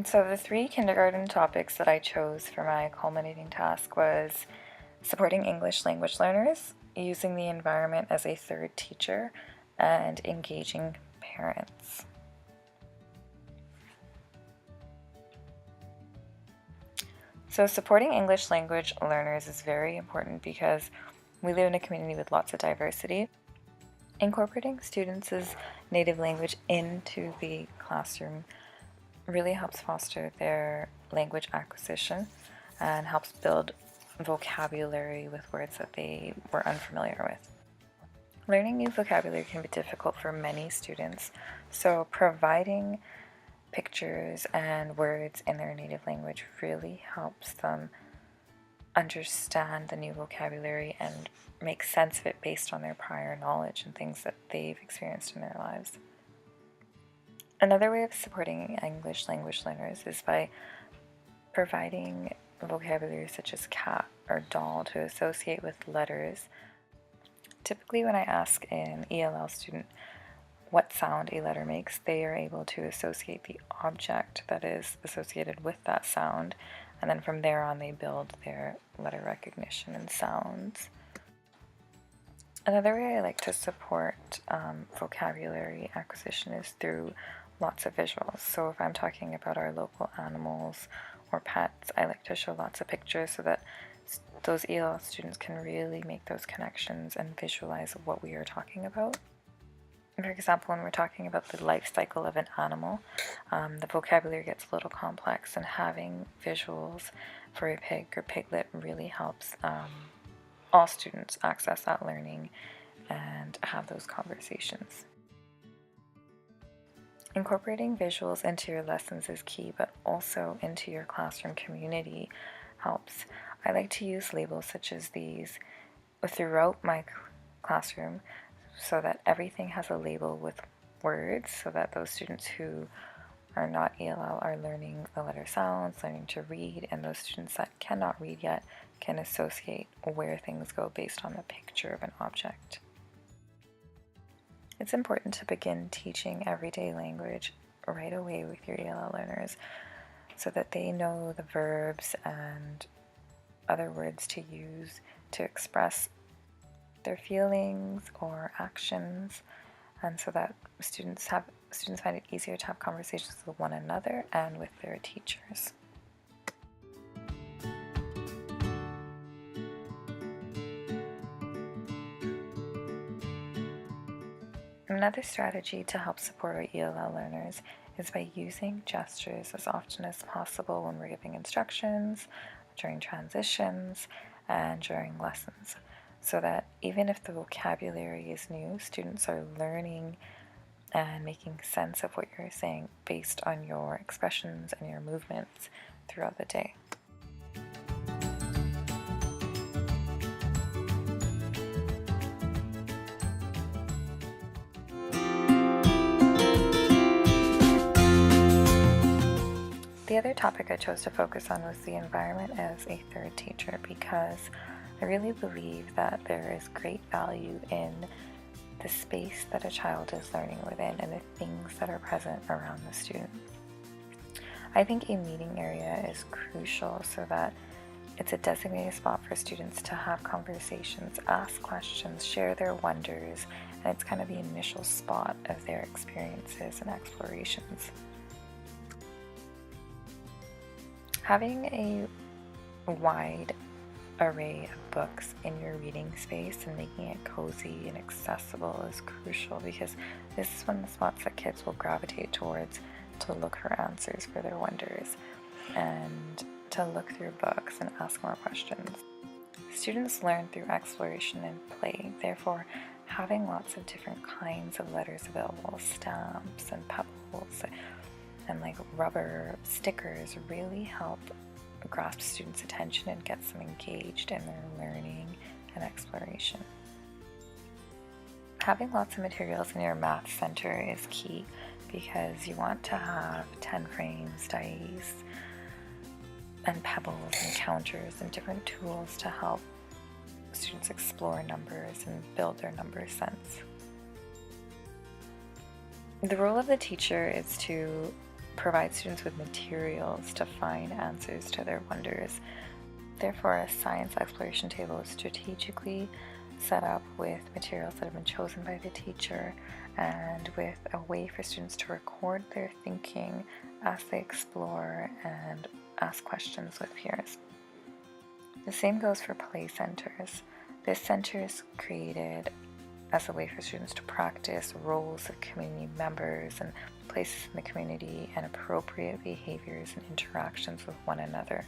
And so the three kindergarten topics that I chose for my culminating task was supporting English language learners, using the environment as a third teacher, and engaging parents. So supporting English language learners is very important because we live in a community with lots of diversity. Incorporating students' native language into the classroom really helps foster their language acquisition and helps build vocabulary with words that they were unfamiliar with. Learning new vocabulary can be difficult for many students, so providing pictures and words in their native language really helps them understand the new vocabulary and make sense of it based on their prior knowledge and things that they've experienced in their lives. Another way of supporting English language learners is by providing vocabulary such as cat or doll to associate with letters. Typically when I ask an ELL student what sound a letter makes, they are able to associate the object that is associated with that sound, and then from there on they build their letter recognition and sounds. Another way I like to support vocabulary acquisition is through lots of visuals. So if I'm talking about our local animals or pets, I like to show lots of pictures so that those ELL students can really make those connections and visualize what we are talking about. For example, when we're talking about the life cycle of an animal, the vocabulary gets a little complex, and having visuals for a pig or piglet really helps all students access that learning and have those conversations. Incorporating visuals into your lessons is key, but also into your classroom community helps. I like to use labels such as these throughout my classroom so that everything has a label with words, so that those students who are not ELL are learning the letter sounds, learning to read, and those students that cannot read yet can associate where things go based on the picture of an object. It's important to begin teaching everyday language right away with your ELL learners so that they know the verbs and other words to use to express their feelings or actions, and so that students find it easier to have conversations with one another and with their teachers. Another strategy to help support our ELL learners is by using gestures as often as possible when we're giving instructions, during transitions, and during lessons, so that even if the vocabulary is new, students are learning and making sense of what you're saying based on your expressions and your movements throughout the day. The other topic I chose to focus on was the environment as a third teacher, because I really believe that there is great value in the space that a child is learning within and the things that are present around the student. I think a meeting area is crucial so that it's a designated spot for students to have conversations, ask questions, share their wonders, and it's kind of the initial spot of their experiences and explorations. Having a wide array of books in your reading space and making it cozy and accessible is crucial, because this is one of the spots that kids will gravitate towards to look for answers for their wonders and to look through books and ask more questions. Students learn through exploration and play, therefore having lots of different kinds of letters available, stamps and pebbles and like rubber stickers, really help grasp students' attention and get them engaged in their learning and exploration. Having lots of materials in your math center is key, because you want to have 10 frames, dice, and pebbles and counters and different tools to help students explore numbers and build their number sense. The role of the teacher is to provide students with materials to find answers to their wonders. Therefore, a science exploration table is strategically set up with materials that have been chosen by the teacher and with a way for students to record their thinking as they explore and ask questions with peers. The same goes for play centers. This center is created as a way for students to practice roles of community members and places in the community and appropriate behaviors and interactions with one another.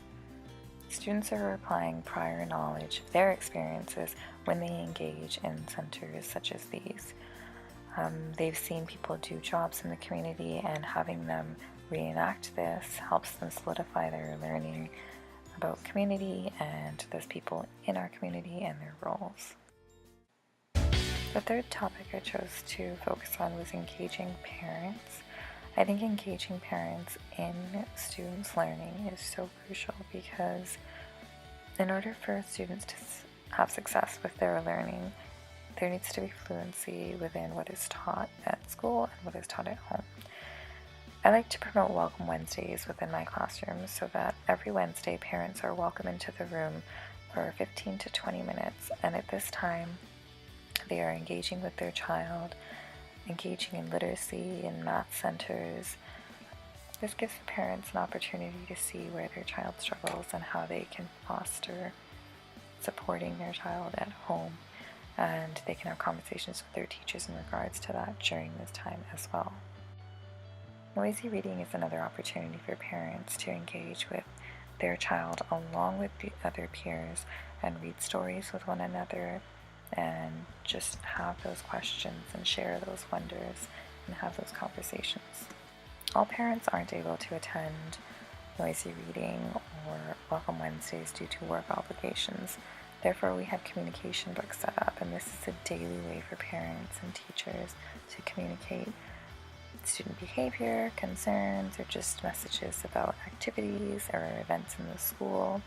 Students are applying prior knowledge of their experiences when they engage in centers such as these. They've seen people do jobs in the community, and having them reenact this helps them solidify their learning about community and those people in our community and their roles. The third topic I chose to focus on was engaging parents. I think engaging parents in students' learning is so crucial because in order for students to have success with their learning, there needs to be fluency within what is taught at school and what is taught at home. I like to promote Welcome Wednesdays within my classroom so that every Wednesday parents are welcome into the room for 15 to 20 minutes, and at this time they are engaging with their child, engaging in literacy and math centers. This gives the parents an opportunity to see where their child struggles and how they can foster supporting their child at home, and they can have conversations with their teachers in regards to that during this time as well. Noisy reading is another opportunity for parents to engage with their child along with the other peers and read stories with one another and just have those questions and share those wonders and have those conversations. All parents aren't able to attend noisy reading or Welcome Wednesdays due to work obligations. Therefore, we have communication books set up, and this is a daily way for parents and teachers to communicate student behavior, concerns, or just messages about activities or events in the school.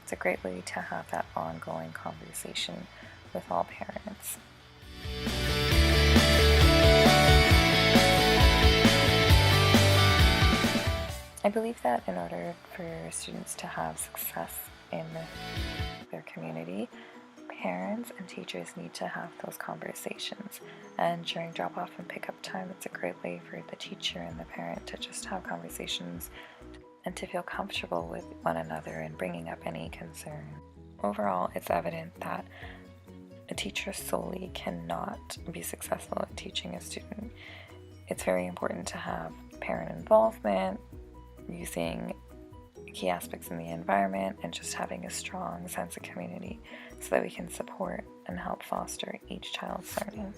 It's a great way to have that ongoing conversation with all parents. I believe that in order for students to have success in their community, parents and teachers need to have those conversations. And during drop-off and pick-up time, it's a great way for the teacher and the parent to just have conversations and to feel comfortable with one another and bringing up any concern. Overall, it's evident that a teacher solely cannot be successful at teaching a student. It's very important to have parent involvement, using key aspects in the environment, and just having a strong sense of community so that we can support and help foster each child's learning.